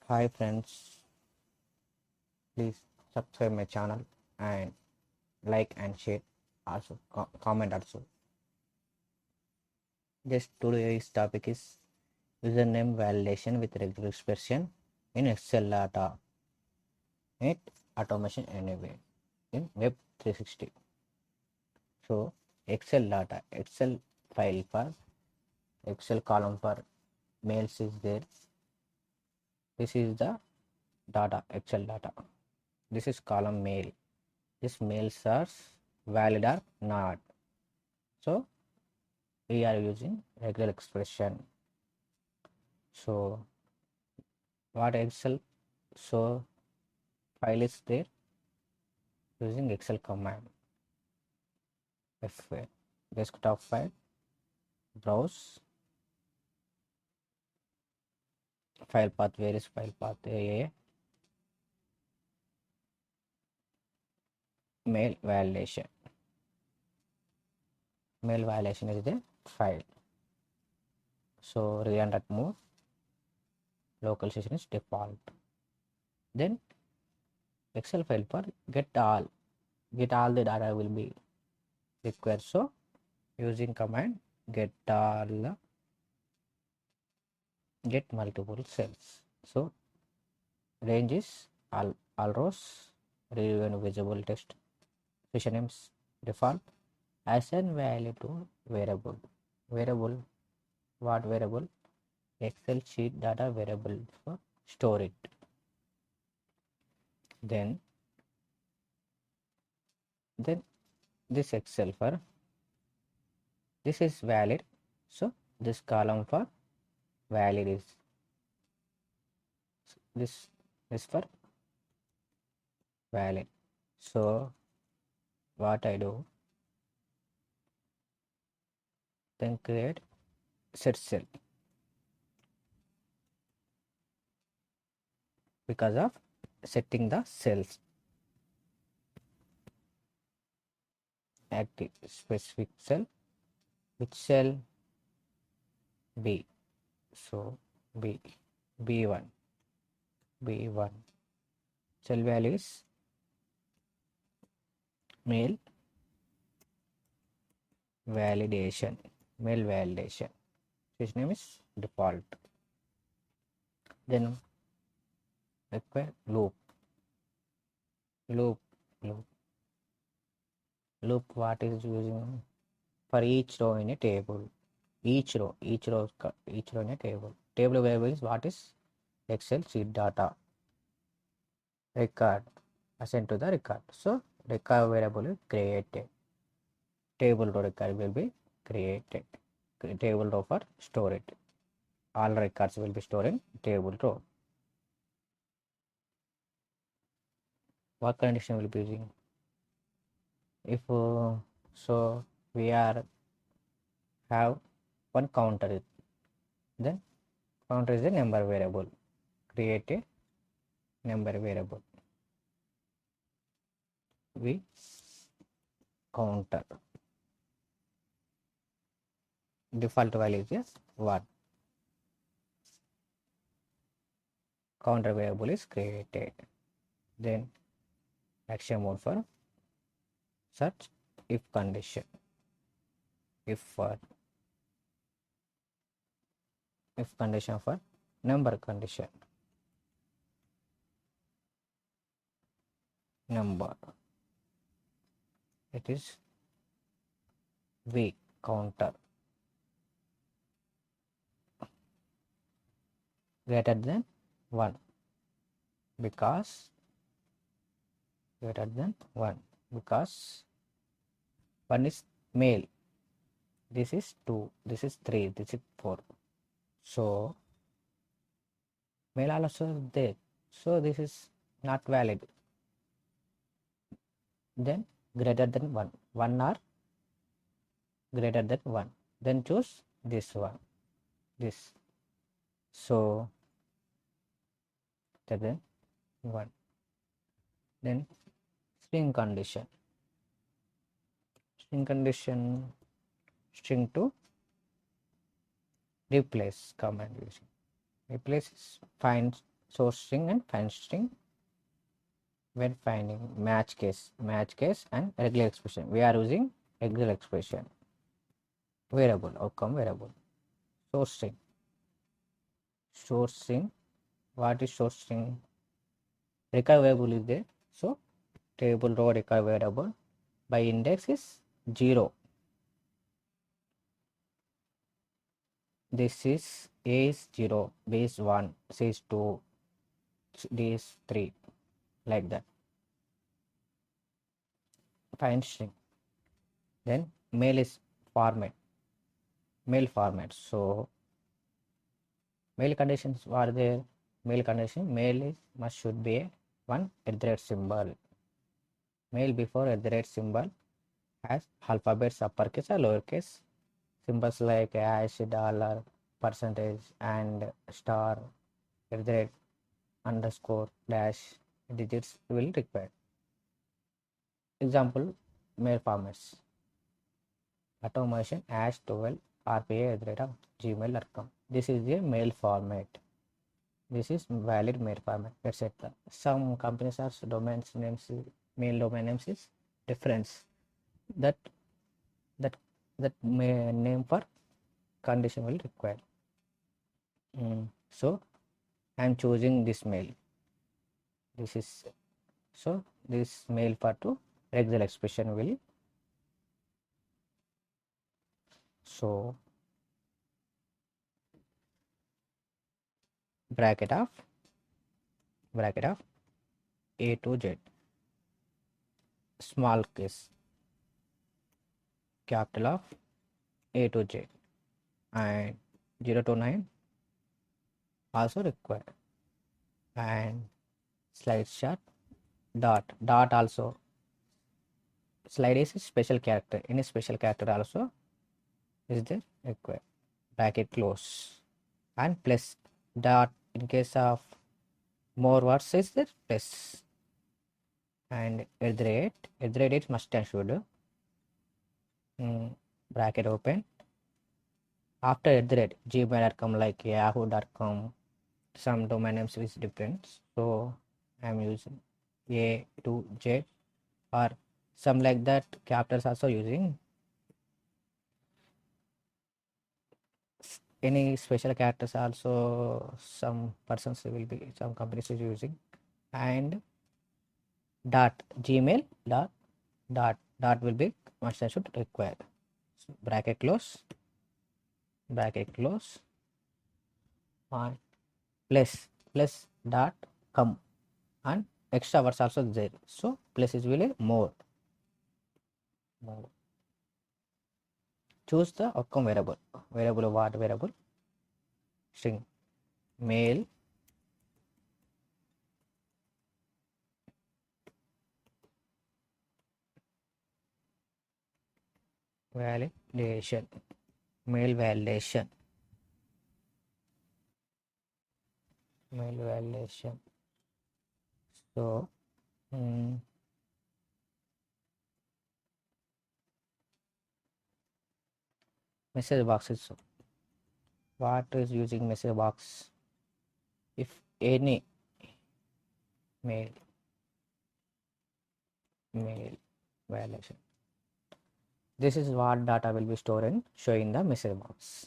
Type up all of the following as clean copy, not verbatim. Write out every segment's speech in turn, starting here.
Hi friends, please subscribe my channel and like and share also comment also. Just today's topic is username validation with regular expression in Excel data it automation anyway in Web 360. So Excel data, Excel file for Excel column for mails is there. This is the data, Excel data. This is column mail. This mails are valid or not. So we are using regular expression. So what Excel, so file is there using Excel command. F desktop file, browse, file path, where is file path? Mail validation. Mail validation is the file. So redundant mode, local session is default. Then Excel file for get all the data will be required. So using command get all, get multiple cells. So range is all rows, review and visible text, session names default, assign value to variable. Variable, what variable? Excel sheet data variable for store it. Then this Excel for this is valid. So this column for valid is this for valid. So what I do, then create set cell because of setting the cells. Active specific cell, which cell? B. So B1 cell value is mail validation. His name is default. Then require loop. What is using for each row in a table? Each row in a table. Table variable is what is Excel sheet data. Record assigned to the record. So record variable is created. Table row record will be created. Table row for store it. All records will be stored in table row. What condition will be using? If so we are have one counter, then counter is a number variable. Create a number variable. We counter. Default value is what? Counter variable is created. Then action mode for search if condition. If condition for number condition. Number. It is V counter greater than 1 because 1 is male, this is 2, this is 3, this is 4. So male also there, so this is not valid. Then greater than 1 or greater than 1, then choose this one, this. So then 1. Then string condition string to replace command using replace is find source string and find string. When finding match case and regular expression, we are using regular expression. Variable, outcome variable. Source string. Source string. What is source string? Record variable is there. So table row record variable by index is 0. This is A is 0, B is 1, C is 2, D is 3, like that. Find string. Then mail is format. Mail format. So mail conditions are there. Mail condition, mail is must should be a one @ Mail before symbol has alphabets uppercase or lowercase. Symbols like hash, dollar, percentage, and star, @ underscore, dash, digits will require. Example, mail formats. Automation #12 rpa@gmail.com. This is the mail format. This is valid mail format, etc. Some companies are domains names, mail domain names is difference. That name for condition will require. So I am choosing this mail. This is so this mail for to regular expression will. So bracket of A to Z, small case, capital of A to Z, and 0 to 9 also required, and slide chart dot also. Slide is a special character. Any special character also is there required. Bracket close and plus dot in case of more words is there plus, and @ must and should. Bracket open. After gmail.com, like yahoo.com, some domain names is different, so I am using A to Z, or some like that capitals also using. Any special characters also some persons will be, some companies is using. And dot gmail dot will be must and should require. So bracket close and plus dot come, and extra words also there, so plus is really more. Choose the outcome variable. What variable? String mail validation. Mail validation. So message box is, so what is using message box? If any mail validation, this is what data will be stored and show in the message box.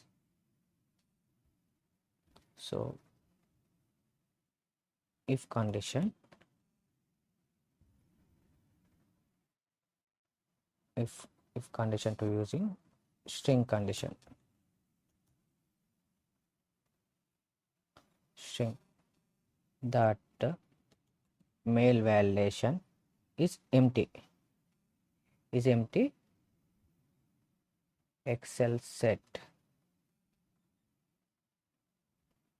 So if condition, if condition to using string condition, string that mail validation is empty, Excel set.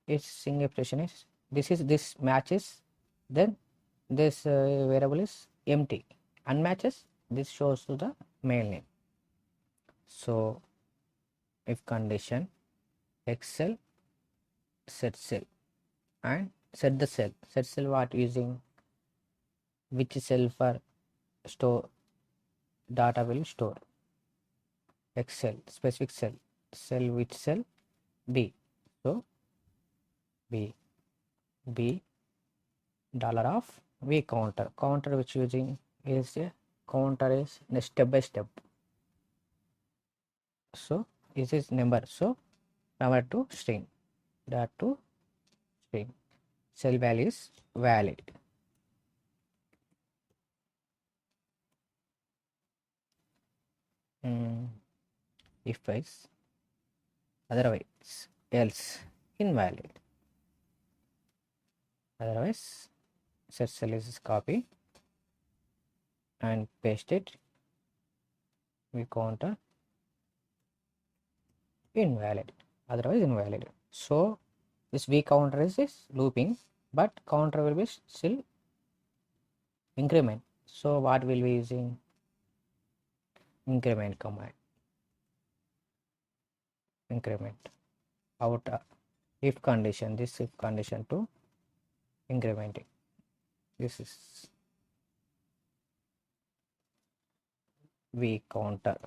Its string expression is this matches, then this variable is empty, unmatches, this shows to the mail name. So if condition Excel set cell and set the cell, what using, which cell for store data will store, Excel specific cell which cell, B, so B dollar of v counter which using is a counter is step by step. So this is number, so convert to string, that to string, cell value is valid. If else, otherwise else, invalid. Otherwise set cell is copy and paste it, we counter invalid, otherwise invalid. So this v counter is looping, but counter will be still increment. So what will be using increment command, increment out if condition, this if condition to incrementing. This is v counter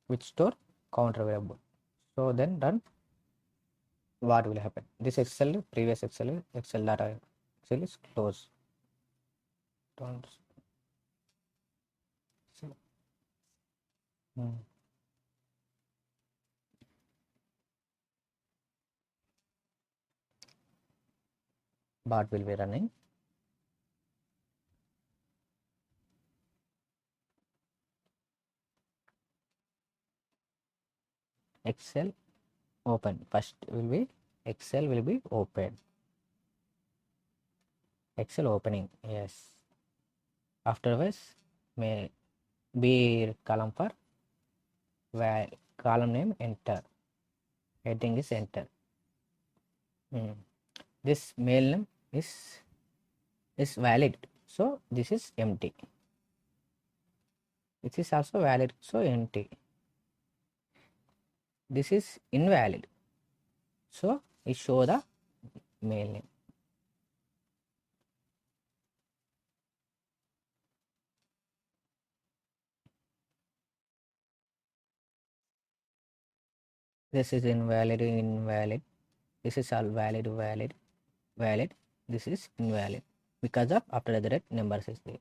which store counter variable. So then done, what will happen, this excel previous excel data excel is closed. Don't see. Bot will be running. Excel open, first will be excel will be open, excel opening, yes. Afterwards may be column for where column name enter, heading is enter. This mail name is valid, so this is empty. This is also valid, so empty. This is invalid, so it show the mail name. This is invalid, invalid. This is all valid, valid, valid. This is invalid because of after the rate numbers is there.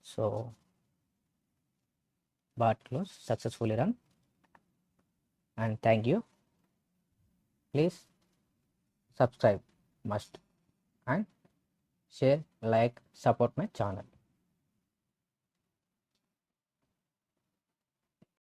So bot close, successfully run, and thank you. Please subscribe must and share, like, support my channel.